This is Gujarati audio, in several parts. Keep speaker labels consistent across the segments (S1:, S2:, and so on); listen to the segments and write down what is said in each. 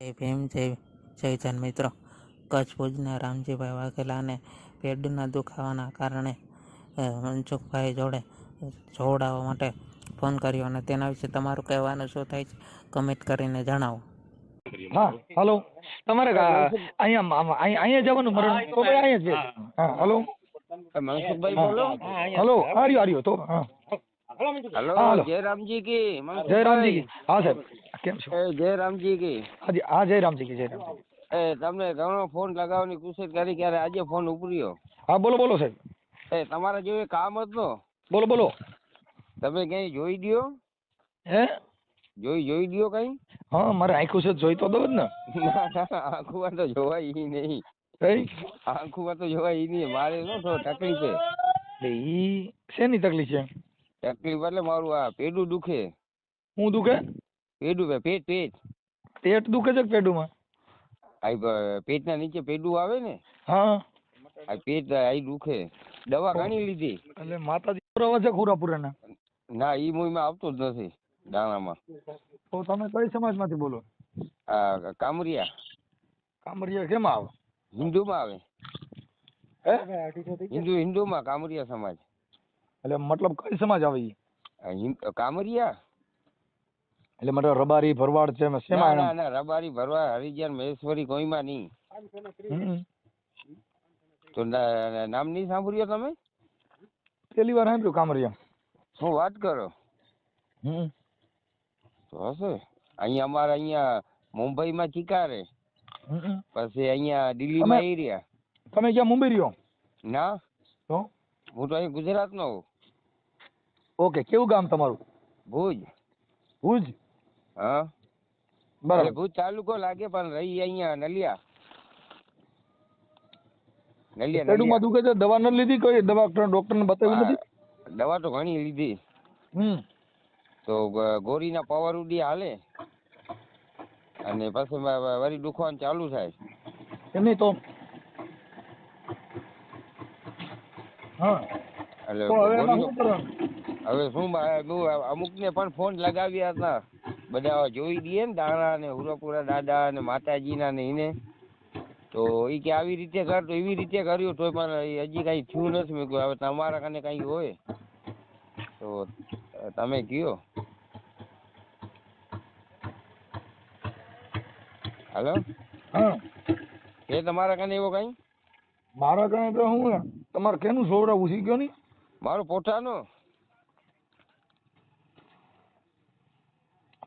S1: જય ભીમ જય જન મિત્રો. કચ્છ ભુજના રામજીભાઈ વાઘેલાને પેટના દુખાવાના કારણે મનસુખભાઈ જોડે જોડાવા માટે ફોન કર્યો અને તેના વિશે તમારું કહેવાનું શું થાય છે કમેન્ટ કરીને જણાવો.
S2: હા હલો, તમારે અહીંયા જવાનું મરણ તો ભાઈ અહીંયા જ છે. હા હલો
S3: મનસુખભાઈ બોલો.
S2: હલો આર્યો તો હા
S3: हेलो जय राम जी की
S2: જય રામજી કી. હા સાહેબ કેમ છો?
S3: जय राम जी की
S2: હાજી હા જય રામજી કી જય રામજી.
S3: તમને ઘણો ફોન લગાવવાની કોશિશ કરી ક્યારે આજે ફોન ઉપડ્યો.
S2: હા બોલો બોલો સાહેબ.
S3: તમારા જેવું કામ હતું.
S2: બોલો બોલો.
S3: તમે ક્યાંય જોઈ દ્યો?
S2: હે
S3: જોઈ દ્યો કઈ?
S2: હા મારે આંખું છે જોઈ તો દો જ ને.
S3: આંખું તો જોવાય ઈ નહીં.
S2: કઈ
S3: આંખું તો જોવાય ઈ નહીં. મારે શું થોડો તકલીફ છે.
S2: ઈ શેની તકલીફ છે?
S3: તકલીફ એટલે મારું આ પેડું દુખે.
S2: હું દુખે?
S3: પેડું પેટ
S2: પેટ દુખે છે પેડુમાં?
S3: આ પેટના નીચે પેડું આવે ને,
S2: હા
S3: આ પેટ આ દુખે. દવા ઘણી લીધી.
S2: એટલે માતાજી પુરાવા છે ખુરાપુરાના?
S3: ના ઈ મુઈમાં આવતું જ નથી દાણામાં.
S2: તો તમે કઈ સમાજમાંથી બોલો?
S3: આ કામરિયા.
S2: કામરિયા કેમાં આવે?
S3: હિન્દુમાં આવે.
S2: હે
S3: હિન્દુમાં કામરિયા સમાજ.
S2: એટલે મતલબ કઈ સમાજ આવે ઈ?
S3: કામરિયા
S2: એટલે મતલબ રબારી ભરવાડ છે શેમાં?
S3: ના રબારી ભરવાડ હરિજન મહેશ્વરી કોઈમાં નહીં. તો નામ નહીં સાંભળ્યો તમે?
S2: પેલી વાર સાંભળ્યું કામરિયા.
S3: શું વાત કરો? તો હશે. અહીંયા અમારે અહીંયા મુંબઈમાં ચિકારે, પછી અહીંયા દિલ્હીમાં એરિયા.
S2: તમે ક્યાં મુંબઈ રહ્યો?
S3: ના
S2: તો
S3: હું તો અહીં ગુજરાતનો હું.
S2: ઓકે, કેવું ગામ તમારું?
S3: ભુજ.
S2: ભુજ?
S3: હા
S2: બરાબર.
S3: ભુજ તાલુકો લાગે પણ રહી અહીંયા નલિયા.
S2: પેડુમાં દુખે છે, દવા નથી લીધી? કોઈ દવા ડોક્ટર ને બતાવી નથી?
S3: દવા તો ઘણી લીધી. તો ગોળીના પાવર ઉડી હાલે અને પછી વળી દુખવાનું ચાલુ થાય.
S2: એમની તો હા
S3: એટલે હવે શું અમુક ને પણ ફોન લગાવ્યા હતા, બધા જોઈ દઈએ ને દાણા ને હુરાપુરા દાદા ને માતાજી ના ને એને. તો એ કે આવી રીતે કર, તો એવી રીતે કર્યું તો પણ હજી કઈ થયું નથી. મેં કહ્યું હવે તમારા કને કઈ હોય તો તમે કયો. હાલો
S2: હા
S3: એ તમારા કને એવો કઈ?
S2: મારા કને તો હું તમારે કેનું સોવડાવું છે કયો નહીં?
S3: મારો પોતાનો.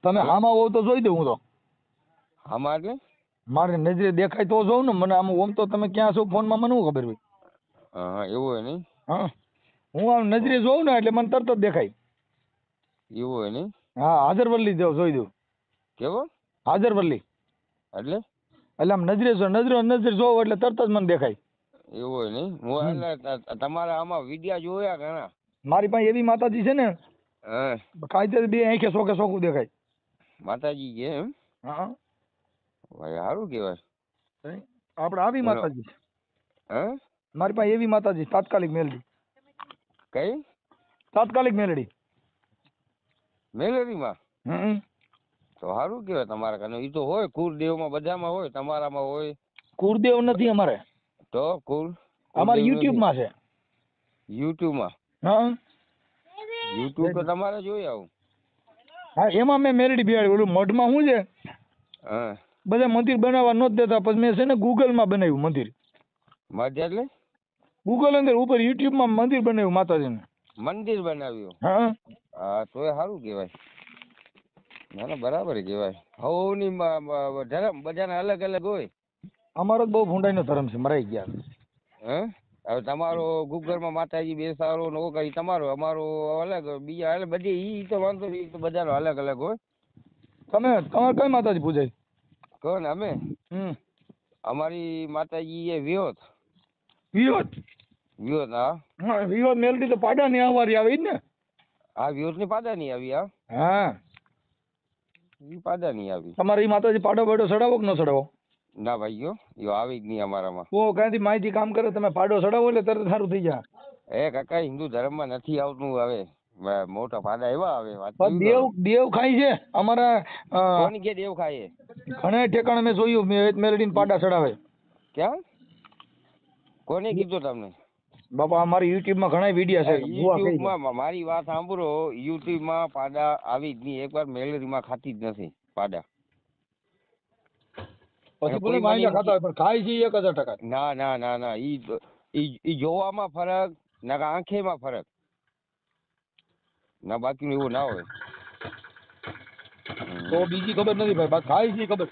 S2: તમે આમાં હોવ તો જોઈ દઉં હું તો.
S3: આમાં એટલે
S2: મારી નજરે દેખાય તો જોઉં ને. મને આમ ઓમ તો તમે ક્યાં છો ફોનમાં મને શું ખબર હોય?
S3: હા એવું હોય નહીં.
S2: હા હું આમ નજરે જોઉં ને એટલે મને તરત જ દેખાય.
S3: એવું હોય નહીં.
S2: હા હાજરવલ્લી જોઈ દઉં.
S3: કેવો?
S2: હાજરવલ્લી
S3: એટલે
S2: આમ નજરે જોઉં એટલે તરત જ મને દેખાય.
S3: એવું હોય નહીં. હું એટલે તમારા આમાં વિડિયા જોયા ઘણા.
S2: મારી પાસે એવી માતાજી છે ને,
S3: હા
S2: કાયદે બે આંખે સોકે સોકું દેખાય.
S3: માતાજી કે એમ?
S2: હા
S3: ભાઈ સારું કહેવાય.
S2: આપણે આવી માતાજી છે.
S3: હા
S2: મારી પાસે એવી માતાજી તાત્કાલિક મેલડી.
S3: કઈ?
S2: તાત્કાલિક મેલડી.
S3: મેલેરીમાં? તો સારું કહેવાય તમારા કને. એ તો હોય કુળદેવમાં બધામાં હોય, તમારામાં હોય.
S2: કુળદેવ નથી અમારે.
S3: તો
S2: અમારે યુટ્યુબમાં છે.
S3: યુટ્યુબમાં?
S2: હા
S3: યુટ્યુબ તો તમારે જોઈ આવું.
S2: હા એમાં મેં મેલડી બિહાડી. ઓલું મઢમાં શું છે,
S3: હા
S2: બધા મંદિર બનાવવા નહોતા દેતા. પછી મેં છે ને ગૂગલમાં બનાવ્યું મંદિર.
S3: મધ એટલે?
S2: ગૂગલ અંદર ઉપર યુટ્યુબમાં મંદિર બનાવ્યું માતાજીનું.
S3: મંદિર બનાવ્યું?
S2: હા
S3: હા તો એ સારું કહેવાય. ના ના બરાબર કહેવાય. હવની ધર્મ બધાના અલગ અલગ હોય.
S2: અમારો જ બહુ ભૂંડાઈનો ધર્મ છે, મરાઈ ગયા.
S3: હે હવે તમારો ગુગલમાં માતાજી બેસાડો નો કઈ તમારો, અમારો અલગ, બીજા અલગ. બધી ઈ તો વાંધો નહીં, તો બધાનો અલગ અલગ હોય.
S2: તમારે કઈ માતાજી પૂજાય?
S3: કહો ને અમે અમારી માતાજી એ વિયોત.
S2: વિયોત?
S3: વિયોત હા.
S2: વિયોત મેલડી તો પાડા ની આવવારી આવી ને?
S3: હા વિયોત ની પાદા ની આવી. હા
S2: હા
S3: ઈ પાદા ની આવી.
S2: તમારે ઈ માતાજી પાડો બાડો ચડાવો કે ન ચડાવો?
S3: ના ભાઈઓ યો આવી જ નહીં અમારામાં.
S2: ઓ ક્યાંથી માહિતી કામ કરે, તમે પાડો ચડાવો એટલે તરત સારું થઈ જાય.
S3: એ કાકા હિન્દુ ધર્મમાં નથી આવતું હવે. મોટા પાડા એવા આવે વાત
S2: પણ
S3: કેવી
S2: દેવ ખાય છે અમારા
S3: કરો? કોની કે દેવ ખાય
S2: ઘણા ઠેકાણે મેં જોયું મેલડીને પાડા ચડાવે.
S3: ક્યાં કોને કીધું તમને?
S2: બાપા અમારી યુટ્યુબ માં ઘણા વિડીયો છે. ભૂવા ખાય છે.
S3: યુટ્યુબ માં મારી વાત સાંભળો, યુટ્યુબ માં પાડા આવી જ નહીં, એકવાર મેલેરીમાં ખાતી જ નથી પાડા.
S2: પછી
S3: કોઈ
S2: ભલે માંગ્યા
S3: મને
S2: ખાતા હોય પણ ખાય છે 1000%.
S3: ના ના ના ના, ઈ જોવામાં ફરક ના આંખેમાં ફરક ના, બાકી એવું ના હોય.
S2: તો બીજી ખબર નથી ભાઈ, બાકી ખાય છે ખબર.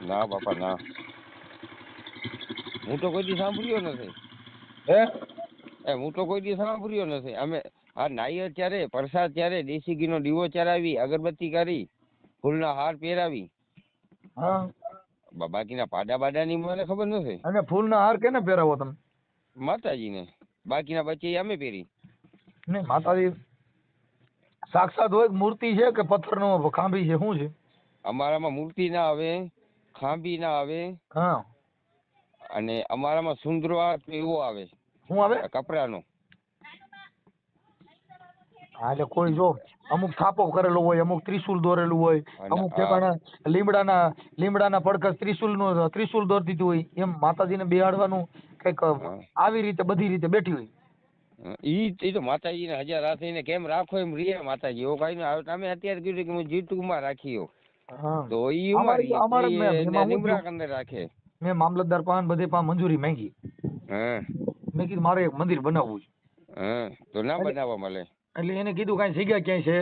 S3: ના બાપા ના, હું તો કોઈ દી સાંભળ્યો નથી.
S2: હે
S3: હું તો કોઈ દી સાંભળ્યો નથી. અમે આ નાઈએ ત્યારે પ્રસાદ ત્યારે દેશી ઘીનો દીવો ચડાવી, અગરબત્તી કરી, ફૂલના હાર પહેરાવી,
S2: હા.
S3: બાકીના પાડા બાડાની મને ખબર નથી.
S2: અને ફૂલના હાર કેને પહેરાવો તમે?
S3: માતાજીને. બાકીના બચ્ચે અમે પહેરી.
S2: નહીં, માતાજી સાક્ષાત હોય મૂર્તિ છે કે પથ્થરનો ખાંભી છે, શું છે?
S3: અમારામાં મૂર્તિ ના આવે, ખાંભી ના આવે,
S2: હા.
S3: અને અમારામાં સુંદરવા એવો આવે,
S2: શું આવે?
S3: કપડાનો.
S2: હા, એટલે કોઈ જો અમુક થાપો કરેલો હોય, અમુક ત્રિશુલ દોરેલું હોય, અમુક ઠેકાણા લીમડાના પડખે ત્રિશુલ દોરી દીધું હોય, એમ માતાજીને બેહાડવાનું કઈક આવી રીતે બધી રીતે બેઠી હોય.
S3: ઈ તો માતાજીને 1000 હાથ થઈને કેમ રાખો એમ રે માતાજી. એવો કઈ ના. તમે અત્યારે કીધું કે હું જીટુમાં રાખી તો ઈ લીમડા અંદર રાખે.
S2: મેં મામલતદાર પાન બધે પા મંજૂરી માંગી. મેં કીધું મારે એક મંદિર બનાવવું છે.
S3: તો ના બનાવવા મળે.
S2: એટલે એને કીધું કઈ જગ્યા ક્યાંય છે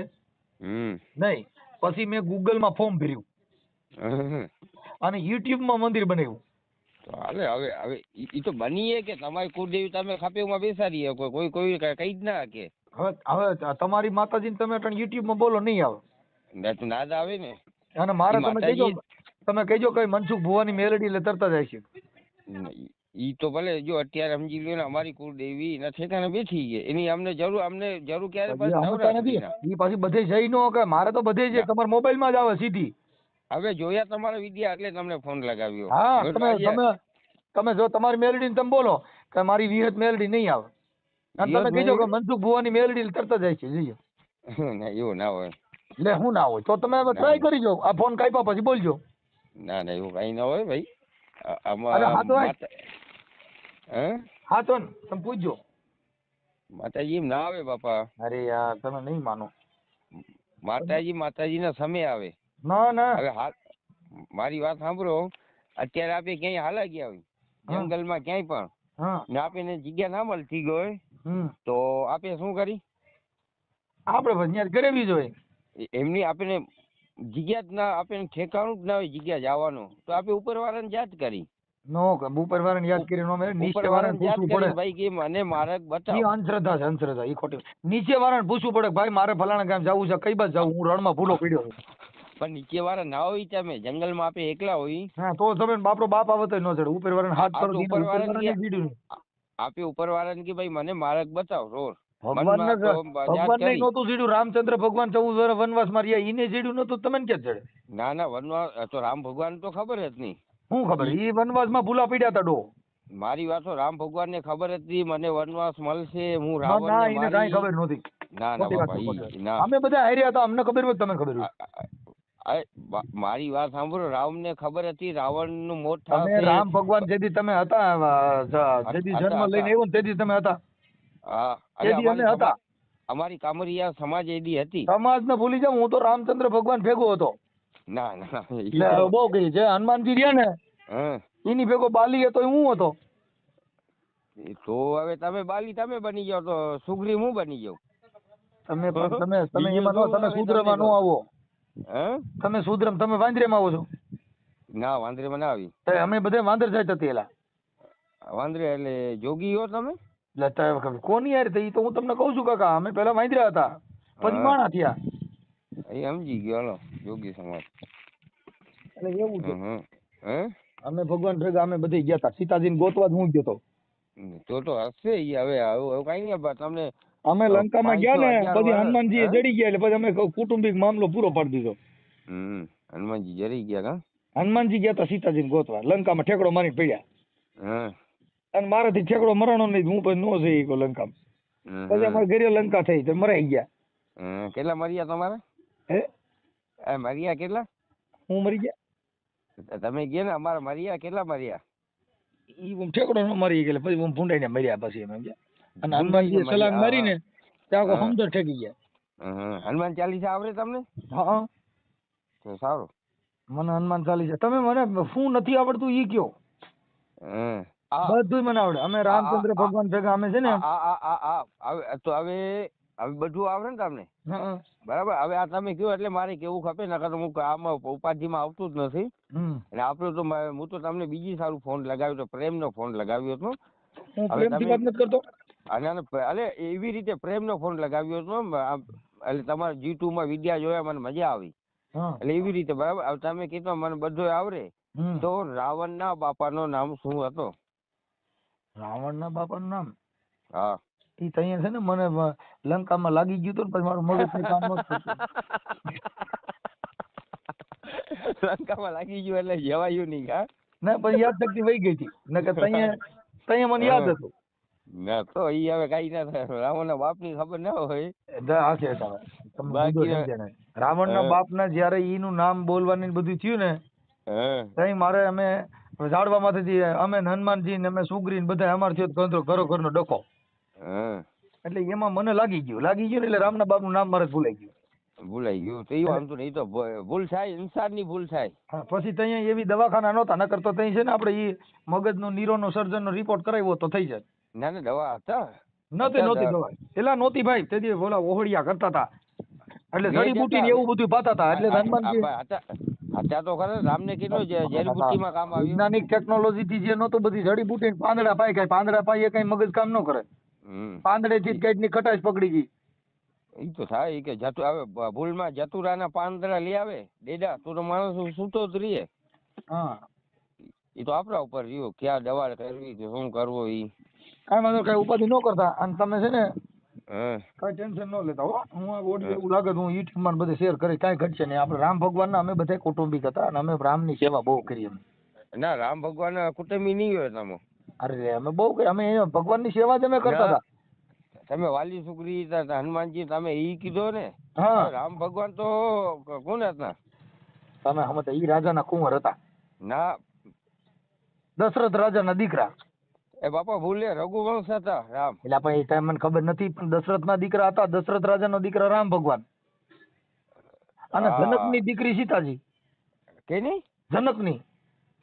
S2: નહીં. પછી મેં ગૂગલ માં ફોર્મ ભર્યું અને યુટ્યુબ માં મંદિર બનાવ્યું.
S3: હાલે હવે ઈ તો બનીએ કે તમારી કુળદેવી તમે ખાપેમાં બેસાડીએ, કોઈ કઈ જ ના કે.
S2: હવે તમારી માતાજીને તમે યુટ્યુબ માં બોલો નહીં આવે.
S3: ના જ આવે ને.
S2: અને મારે તમે કહેજો કઈ મનસુખ ભુવાની મેલડી એટલે તરત જાય છે.
S3: ઈ તો ભલે જો અત્યારે સમજી લ્યો ને, અમારી કુળદેવી એના ઠેકાણે બેઠી છે, એની અમને જરૂર ક્યારે
S2: ઈ પાછી બધે જઈ નો કે મારે તો બધે છે, તમારા મોબાઈલ માં જ આવે સીધી.
S3: હવે જોયા તમારા વિડિયા એટલે તમને ફોન લગાવ્યો.
S2: હા, તમે જો તમારી મેલડી તમે બોલો કે મારી વિહત મેલડી નહીં આવે, અને તમે કહેજો કે મનસુખ ભુવાની મેલડી તરત જાય છે. જોઈએ
S3: ના, એવું ના હોય.
S2: એટલે શું ના હોય? તો તમે ટ્રાય કરી જો, આ ફોન કાપ્યા પછી બોલજો.
S3: ના ના, એવું કઈ ના હોય ભાઈ.
S2: હા તો તમે પૂછજો.
S3: માતાજી એમ ના આવે બાપા.
S2: અરે યાર તમે નહીં માનો.
S3: માતાજી ના સમય આવે.
S2: ના ના,
S3: હવે મારી વાત સાંભળો, અત્યારે આપણે ક્યાંય હાલા ગયા હોય જંગલમાં ક્યાંય પણ ને આપણે જગ્યા ના મળતી ગઈ તો આપણે શું કરી?
S2: આપણે કરેવી જોઈએ.
S3: એમની આપણે જગ્યા જ ના, આપણે ઠેકાણું જ ના હોય જગ્યા જવાનું, તો આપણે ઉપરવાળાને યાદ કરી.
S2: નો કે ઉપરવાળાને યાદ કરી નો, નીચેવાળાને પૂછવું પડે
S3: ભાઈ કે મને માર્ગ બતાવો.
S2: ઈ અંધશ્રદ્ધા છે, અંધશ્રદ્ધા. ઈ ખોટી. નીચેવાળાને પૂછવું પડે ભાઈ મારે ફલાણા ગામ જવું છે, કઈ બાજુ જવું? હું રણમાં ભૂલો પડ્યો છું.
S3: પણ નીચેવાળા ના હોય, તમે જંગલમાં આપણે એકલા હોય.
S2: હા, તો તમે બાપરો બાપ આવે તો ન ચડે. ઉપરવાળાને હાથ કરો.
S3: આપે ઉપરવાળાને કે ભાઈ મને માર્ગ બતાવો. રોડ
S2: ભગવાન નહોતું જીડ્યું. રામચંદ્ર ભગવાન 14 વર્ષ વનવાસ માં રહ્યા, ઈને જીડ્યું નતું. તમે ક્યાં ચડે?
S3: ના ના, વનવાસ તો રામ ભગવાન તો ખબર જ નહીં.
S2: શું ખબર? ઈ વનવાસ માં ભૂલા પડ્યા હતા ડો.
S3: મારી વાતો રામ ભગવાન ને ખબર હતી મને વનવાસ મળશે, હું રાવણ
S2: ના, એને કાંઈ ખબર નહોતી.
S3: ના ના બાપા,
S2: અમે બધા હાર્યા હતા, અમને ખબર હોય, તમે ખબર હોય.
S3: મારી વાત સાંભળો, રામ ને ખબર હતી રાવણ નું મોત
S2: થશે. રામ ભગવાન જેથી તમે હતા, જેથી જન્મ લઈને આવ્યો ને તેથી તમે હતા.
S3: હા, અમારી કામરિયા સમાજ એડી હતી.
S2: સમાજ ને ભૂલી જાવ, હું તો રામચંદ્ર ભગવાન ભેગો હતો.
S3: ના ના,
S2: બહુ ગઈ છે. હનુમાનજી રહ્યા ને એની ભેગો બાલી હતો, હું હતો.
S3: તો હવે તમે બાલી તમે બની જાવ તો સુગ્રીવ હું બની જાઉં.
S2: તમે એમાં તમે સુદ્રમાં નો આવો. તમે સુદ્રમ, તમે વાંદરેમાં આવો છો?
S3: ના, વાંદરેમાં ના આવી.
S2: અમે બધે વાંદર જાય હતી. એલા
S3: વાંદરે એટલે જોગી હો તમે?
S2: એટલે કોની યાર? તો હું તમને કઉ છું કાકા, અમે પેલા વાંદરા હતા, પછી માણા થયા.
S3: એ સમજી ગયો. હાલો, જોગી સમાજ.
S2: એટલે એવું છે. અમે ભગવાન ભેગા અમે બધે ગયા હતા. સીતાજીને ગોતવા જ હું ગયો તો.
S3: તો હશે. હવે કઈ નહીં. તમને
S2: અમે લંકામાં ગયા ને, પછી હનુમાનજી જડી ગયા, એટલે પછી અમે કુટુંબિક મામલો પૂરો પાડી દીધો.
S3: હનુમાનજી જડી ગયા.
S2: હનુમાનજી ગયા હતા સીતાજીને ગોતવા, લંકામાં ઠેકડો મારીને પડ્યા. અને મારાથી ઠેકડો મરણો નહીં, હું પછી નો જઈ ગયો લંકામાં. પછી અમારે ઘરે લંકા થઈ તો મરાઈ ગયા.
S3: કેટલા મર્યા તમારે?
S2: હે
S3: મર્યા કેટલા?
S2: હું મરી ગયા
S3: તમે ગયા ને અમારા મર્યા કેટલા મર્યા?
S2: ઈ ઠેકડો ન મરી ગયેલા પછી હું ભૂંડાઈને મર્યા પછી એમ સમજ્યા. અને
S3: ભૂંડાઈને
S2: હનુમાનજી સલામ
S3: મર્યા,
S2: મારીને ત્યાં
S3: હા.
S2: સમદર ઠેકી ગયા.
S3: હનુમાન ચાલીસા આવડે તમને?
S2: હા
S3: તો સારું.
S2: મને હનુમાન ચાલીસા તમે મને શું નથી આવડતું ઈ કયો. બધું મને આવડે. અમે રામચંદ્ર ભગવાન ભેગા અમે છે ને
S3: તો હવે બધું આવડે ને તમને?
S2: હા.
S3: બરાબર. હવે આ તમે કયો એટલે મારે કેવું ખપે, નકર તો હું આમાં ઉપાધિમાં આવતું જ નથી. અને આપણું તો હું તો તમને બીજી સારું ફોન લગાવ્યો તો પ્રેમનો ફોન લગાવ્યો હતો.
S2: હું પ્રેમથી વાત નથી કરતો.
S3: અરે એવી રીતે પ્રેમનો ફોન લગાવ્યો હતો એટલે તમારા G2 માં વિડિયા જોયા મને મજા આવી. એટલે એવી રીતે બરાબર. હવે તમે કીધું મને બધું આવડે તો રાવણના બાપાનો નામ શું હતો?
S2: રાવણના બાપાનું નામ?
S3: હા
S2: ઈ તઅહીંયા છે ને મને લંકામાં લાગી ગયું હતું ને પછી મારું મગજ કઈ કામ નહોતું કરતું.
S3: લંકામાં લાગી ગયું એટલે જવાયું નહીં. હા
S2: ના પછી યાદ શક્તિ વહી ગઈ હતી નકર તઅહીંયા મને યાદ હતું.
S3: ના તો ઈ હવે કઈ ના થાય. રાવણના બાપની ખબર ના હોય.
S2: રાવણના બાપના જયારે ઈનું નામ બોલવાની બધું થયું ને તઈ મારે અમે ઝાડવામાંથી અમે હનુમાનજી ને અમે સુગ્રી ને બધા અમાર થયો ઘરો ઘરનો ડખો. એટલે એમાં મને લાગી ગયું ને એટલે રામના બાપનું નામ મારે ભૂલાઈ ગયું.
S3: તો એ વાંધો નહીં, તો ભૂલ થાય, ઇન્સાનની ભૂલ થાય.
S2: પછી ત્યાં એવી દવાખાના નહોતા નકર તો ત્યાં છે ને આપણે ઈ મગજનો નીરોનો સર્જનનો રિપોર્ટ કરાવ્યો તો થઈ જાય.
S3: ના ના દવા હતા
S2: નહોતી દવા પેલા નહોતી ભાઈ. તેથી ઓલા ઓહળિયા કરતા હતા એટલે જડીબુટી ને એવું બધું પાતા હતા. એટલે હનુમાનજી
S3: હતા તો ખરા. રામને કીધું જડીબુટીમાં કામ આવ્યું.
S2: વૈજ્ઞાનિક ટેકનોલોજી થી જે નહોતું બધી જડીબુટી પાંદડા પાઈ ગયા. પાંદડા પાઈ કઈ મગજ કામ ન કરે. પાંદડે થી કઈક ની ખટાશ પકડી ગઈ.
S3: એ તો થાય કે ભૂલમાં જતુરાના પાંદડા લઈ આવે ડેડા તો માણસ સૂતો જ રહીએ.
S2: હા
S3: એ તો આપણા ઉપર રહ્યો ક્યાં દવા કરવી કે શું કરવો. ઈ
S2: કાંઈ વાંધો કઈ ઉપાધિ ન કરતા. અને તમે છે ને કઈ ટેન્શન ન લેતા હો. હું ઓડિયો એવું લાગે હું યુટ્યુબ માં બધે શેર કરી કાંઈ ઘટશે નહીં. આપણે રામ ભગવાન ના અમે બધા કૌટુંબિક હતા અને અમે રામની સેવા બહુ કરી.
S3: ના રામ ભગવાન કુટુંબી નહીં હોય તમે?
S2: અરે અમે બહુ કરી. અમે ભગવાનની સેવા જ અમે કરતા હતા.
S3: તમે વાલી સુગ્રી હનુમાનજી તમે ઈ કીધો ને. રામ ભગવાન તો કોણ હતા?
S2: તમે સમજતા ઈ રાજાના કુંવર હતા.
S3: ના
S2: દશરથ રાજાના દીકરા.
S3: એ બાપા ભૂલે રઘુવંશ હતા રામ.
S2: એટલે પણ એ ટાઈમ મને ખબર નથી પણ દશરથ ના દીકરા હતા. દશરથ રાજાનો દીકરા રામ ભગવાન અને જનકની દીકરી સીતાજી.
S3: કે નહીં?
S2: જનકની.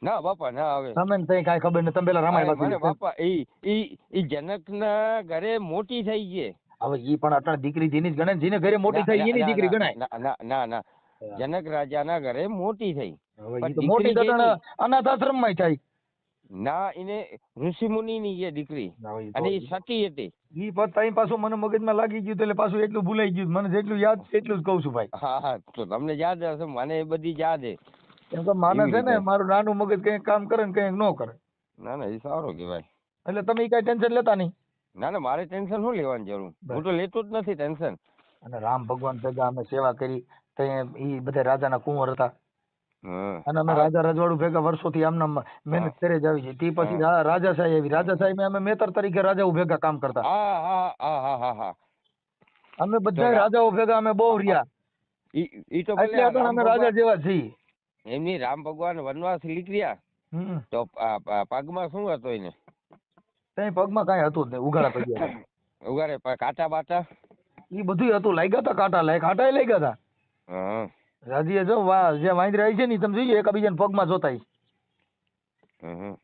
S3: ના બાપા ના આવે.
S2: તમે કઈ ખબર નહીં. તમે પેલા રામાયણ
S3: મને બાપા ઈ જનકના ઘરે મોટી થઈ છે.
S2: હવે ઈ પણ અટણ દીકરી જેની જ ગણાય. જેને ઘરે મોટી થઈ એની દીકરી ગણાય.
S3: ના જનક રાજાના ઘરે મોટી થઈ.
S2: મોટી અનાથ આશ્રમ માં થાય.
S3: ના એને ઋષિ મુનિ ની જે દીકરી અને એ સતી હતી.
S2: ઈ પછી પાછું મને મગજમાં લાગી ગયું એટલે પાછું એટલું ભૂલાઈ ગયું. મને જેટલું યાદ છે એટલું જ કઉ છું ભાઈ.
S3: હા તો તમને યાદ હશે. મને એ બધી યાદ છે.
S2: કેમ કે માને છે ને મારું નાનું મગજ કઈક કામ કરે ને કઈક ન કરે.
S3: ના ના એ સારું કહેવાય.
S2: એટલે તમે કઈ ટેન્શન લેતા નહીં.
S3: ના ના મારે ટેન્શન શું લેવાની જરૂર? હું તો લેતો જ નથી ટેન્શન.
S2: અને રામ ભગવાન ભેગા અમે સેવા કરી. ઈ બધા રાજાના કુંવર હતા અને અમે રાજા રજવાડું ભેગા વર્ષોથી આમના મહેનત કરે જ આવી છે. તે પછી રાજાશાહી આવી. રાજાશાહી અમે મેતર તરીકે રાજાઓ ભેગા કામ કરતા. અમે બધા રાજાઓ ભેગા અમે બહુ રહ્યા.
S3: ઈ તો
S2: એટલે અમે રાજા જેવા છીએ.
S3: એમની રામ ભગવાન વનવાસ નીકળ્યા તો પગમાં શું હતો એને?
S2: કઈ પગમાં કઈ હતું જ નહીં. ઉઘાડા પગ્યા.
S3: ઉઘાડે કાંટા બાટા
S2: ઈ બધું હતું. લાગ્યા હતા કાંટા. કાંટા લાગ્યા હતા. રાજીએ જો જે વાંદરા આવી છે ને તમે જોઈએ એકબીજાને પગમાં જોતા.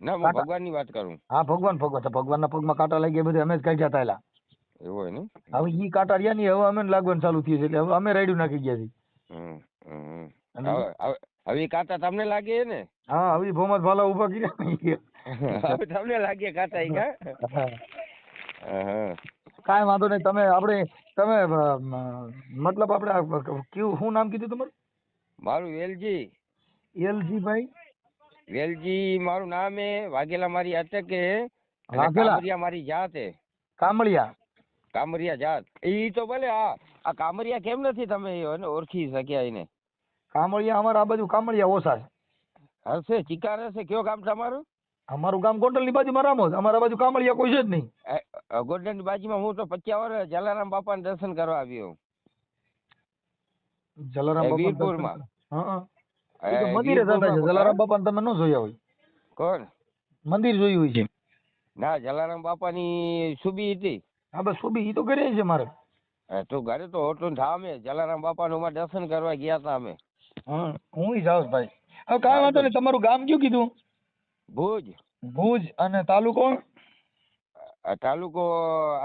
S3: ના હું ભગવાન ની વાત કરું.
S2: હા ભગવાનના પગમાં કાંટા લાગી બધા અમે જ કાઢ્યા હતા. એલા
S3: એવું હોય ને.
S2: હવે ઈ કાંટા રહ્યા ની હવે અમે લાગવાનું ચાલુ થયું છે એટલે હવે અમે રાયડું નાખી ગયા છીએ.
S3: હવે કાંટા તમને લાગે ને?
S2: હા હવે ભોમત ભાલા ઉભા કર્યા.
S3: હવે તમને લાગે કાંટા ઈ કા?
S2: કાંઈ વાંધો નહીં. તમે મતલબ આપણે કેવું શું નામ કીધું તમારું?
S3: મારું વેલજી.
S2: એલજી ભાઈ?
S3: વેલજી મારું નામ હે. વાઘેલા મારી અટકે.
S2: વાઘેલા
S3: મારી જાત હે.
S2: કામળિયા
S3: જાત. ઈ તો ભલે આ કામરિયા કેમ નથી તમે ઓળખી શક્યા એને?
S2: કામળિયા અમારા આ બાજુ કામળિયા ઓછા છે.
S3: હશે ચિકાર હશે. કયો ગામ તમારું?
S2: અમારું ગામ ગોંડલની બાજુમાં રામોદ. અમારા બાજુ કામળિયા કોઈ છે જ નહીં.
S3: ગોંડલની બાજુમાં હું તો 50 વર્ષ જલારામ બાપાના દર્શન કરવા આવ્યો.
S2: જલારામ બાપા
S3: વીરપુરમાં.
S2: હા એ તો મંદિરે જતા છે.
S3: વીરપુરમાં
S2: જલારામ બાપાને તમે ન જોયા હોય,
S3: કોણ?
S2: મંદિર જોયું હોય છે.
S3: ના, જલારામ બાપાની સુબી હતી.
S2: હા બસ સુબી ઈ તો કરે છે મારે.
S3: તો ઘરે તો હોટલ અમે જલારામ બાપાનું માં દર્શન કરવા ગયા હતા અમે.
S2: હા હું જાઉં ભાઈ. હવે કાંઈ વાંધો નહીં. તમારું ગામ કયું કીધું?
S3: ભુજ.
S2: ભુજ. અને તાલુકો?
S3: તાલુકો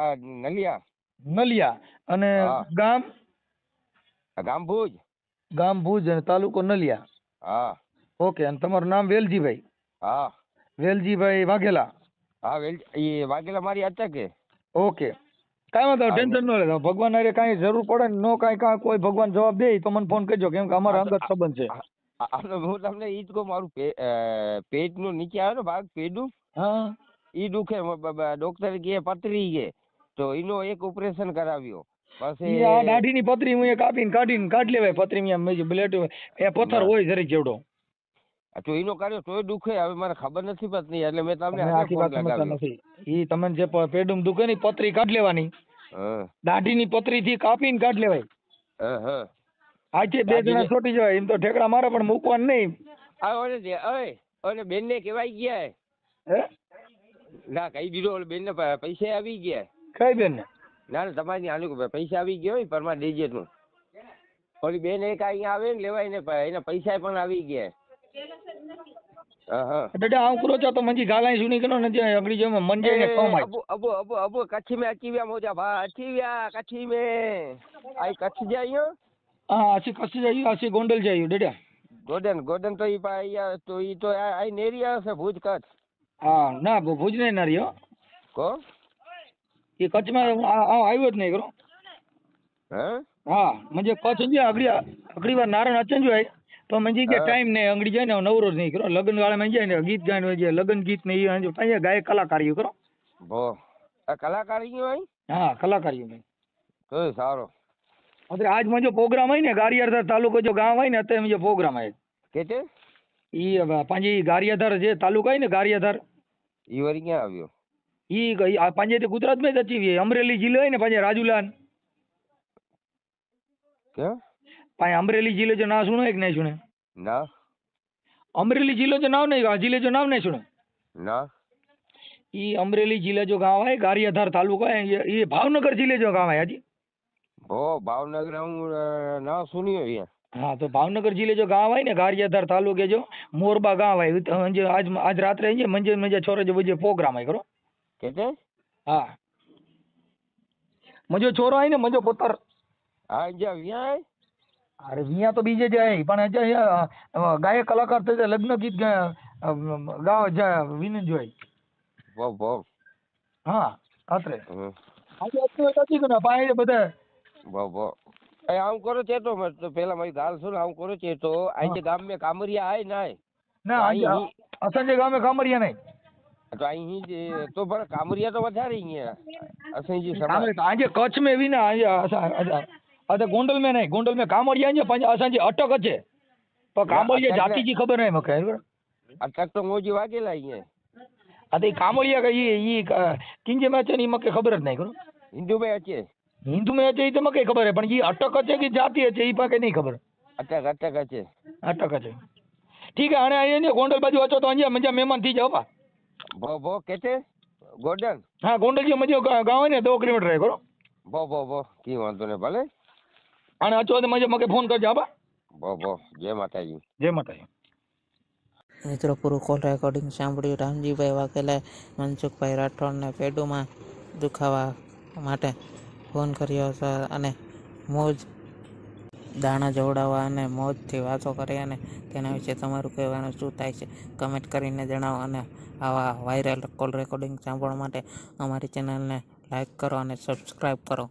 S3: આ નલિયા.
S2: નલિયા. અને
S3: હા.
S2: ગામ?
S3: ગામ ભુજ.
S2: ગામ ભુજ અને તાલુકો નલિયા.
S3: હા.
S2: ઓકે. અને તમારું નામ વેલજીભાઈ?
S3: હા.
S2: વેલજીભાઈ વાઘેલા?
S3: હા, એ વાઘેલા મારી અટકે.
S2: ઓકે. કાંઈ વાંધો ટેન્શન ન લેતા. ભગવાન હારે કાંઈ જરૂર પડે ને નો કાંઈ કોઈ ભગવાન જવાબ દે તો મને ફોન કરજો, કેમ કે અમારા અંગત સંબંધ છે.
S3: હું તમને ઈ જ કહું, મારું પેટનું નીચે આવે ને ભાગ પેટનું,
S2: હા
S3: ઈ દુખે. ડોક્ટર કે પથરી છે તો એનો એક ઓપરેશન કરાવ્યો. પછી
S2: આ દાઢીની પથરી હું કાઢીને કાઢી લેવાય પથરી. બ્લેડ એ પથ્થર હોય જરીક જેવડો.
S3: તો એનો કર્યો તોય દુખે. હવે મને ખબર નથી પડતી એટલે મેં તમને
S2: આખી વાત સમજતા નથી. ઈ તમને જે પેડુમ દુખે ને પથરી કાઢી લેવાની. દાઢીની પથરી થી કાપીને કાઢી લેવાય. આજે 2 જણા છોટી જવાય. એમ તો ઠેકડા મારે પણ મૂકવાનું નહીં.
S3: ઓલે બેન ને કેવાય ગયા
S2: હે?
S3: ના કહી દીધો. ઓલે બેન ને પૈસા આવી ગયા.
S2: કઈ બેન ને?
S3: ના તમારી આલુ પૈસા આવી ગયા હોય પરમા દેજે નું. ઓલી બેન એક અહીંયા આવે ને લેવાય ને એના પૈસા પણ આવી ગયા.
S2: દાદા આવું કરો છો તો મંજી ગાલાઈ સુની કરો ને જે અગડી જો મન જાય ને કમાય.
S3: અબુ કચ્છી में अची विया मोजा भा अची विया कच्છી में आई कच्छ जाइयो.
S2: હા આછી કચ્છ જઈએ, આછી ગોંડલ જઈએ દાદા.
S3: ગોડન તો ઈ તો આઈ નેરિયા છે ભુજ કચ્છ.
S2: હા ના ભુજ નહીં ના રહ્યો
S3: કો
S2: એ કચ્છમાં આવ્યો જ નહીં કરો.
S3: હે? હા
S2: મંજે કચ્છ જે અગડી વાર નારણ અચન જો તો મંજી કે ટાઈમ ને અંગડી જાય ને નવરો જ નહીં કરો. લગ્ન વાળા માં જાય ને ગીત ગાય હોય, લગ્ન ગીત ને એ અહીંયા ગાય કલાકારીઓ કરો.
S3: ભો આ કલાકારી હોય.
S2: હા કલાકારીઓ ભાઈ
S3: તો સારો.
S2: અત્યારે આજ મંજો પ્રોગ્રામ હોય ને ગારિયાધાર તાલુકો જો ગામ હોય ને અત્યારે મંજો પ્રોગ્રામ હોય
S3: કેતે
S2: ઈ પાંજી ગારિયાધાર જે તાલુકો હોય ને ગારિયાધાર
S3: ઈ વરી ક્યાં આવ્યો?
S2: ઈ પાંજે ગુજરાત માં જ અચીવી. અમરેલી જિલ્લો હોય ને પાંજે રાજુલાન
S3: ક્યાં
S2: પાંજે અમરેલી જિલ્લો જો ના સુનો એક નહીં સુને?
S3: ના
S2: અમરેલી જિલ્લો જો નામ નહીં, જિલ્લે જો નામ નહીં સુનો?
S3: ના
S2: ઈ અમરેલી જિલ્લા जो गांव है गारियाधार तालुका है, ये भावनगर जिले जो गांव है हाजी.
S3: ओ भावनगर हम ना सुनी है ये.
S2: हाँ तो भावनगर जिले जो गांव है ना गारियाधार तालुके जो मोरबा गांव है. आज रात रहे मंजे मंजे छोरे जो बजे प्रोग्राम है करो.
S3: कहते?
S2: हाँ मजो छोरो है ने मजो पुत्र.
S3: हाँ जा विया है.
S2: अरे विया तो बीजे जाए पण अजा गायक कलाकार थे लग्न गीत गाव जा विन जो है.
S3: બહુ
S2: હા રાત્રે આજે અત્યારે નથી કે ના પાય બધા
S3: બહુ એ આમ કરો છે તો પેલા મારી ગાલ સુન આમ કરો છે તો આજે ગામ મે કામરિયા આય ના
S2: ના અહીં અસંજે ગામે કામરિયા નહીં
S3: તો અહીં તો પણ કામરિયા તો વધારે અહીંયા અસંજી સમાજ
S2: આજે કચ્છ મે વિના આજે ગોંડલ મે નહીં, ગોંડલ મે કામરિયા છે પણ અસંજે અટક છે તો કામરિયા જાતિ જી ખબર નહીં મકે
S3: અટક તો મોજી વાગેલા અહીંયા.
S2: अरे कामड़िया का ये किंजे में अचे नहीं मके खबर नहीं करो.
S3: हिंदू में अचे
S2: तो मके खबर है पण ये अटक अचे की जाति अचे ई पाके नहीं खबर.
S3: अटक
S2: अचे ठीक है. आने आइए गोंडल बाजू अचो तो अंजा मजा मेहमान थी जाओ बा.
S3: भो कहते गोंडल.
S2: हाँ गोंडल जी मजे गांव है ने 2 किलोमीटर है करो.
S3: भो की वांधो ने भले
S2: आने अचो तो मजे मके फोन कर जा बा.
S3: भो जय माताजी.
S2: जय माताजी.
S1: મિત્રો પૂરું કોલ રેકોર્ડિંગ સાંભળ્યું. રામજીભાઈ વાઘેલાએ મનસુખભાઈ રાઠોડને પેડુમાં દુખાવા માટે ફોન કર્યો હતો અને મોજ દાણા જોડાવા અને મોજથી વાતો કરી અને તેના વિશે તમારું કહેવાનું શું થાય છે કમેન્ટ કરીને જણાવો. અને આવા વાયરલ કોલ રેકોર્ડિંગ સાંભળવા માટે અમારી ચેનલને લાઈક કરો અને સબસ્ક્રાઈબ કરો.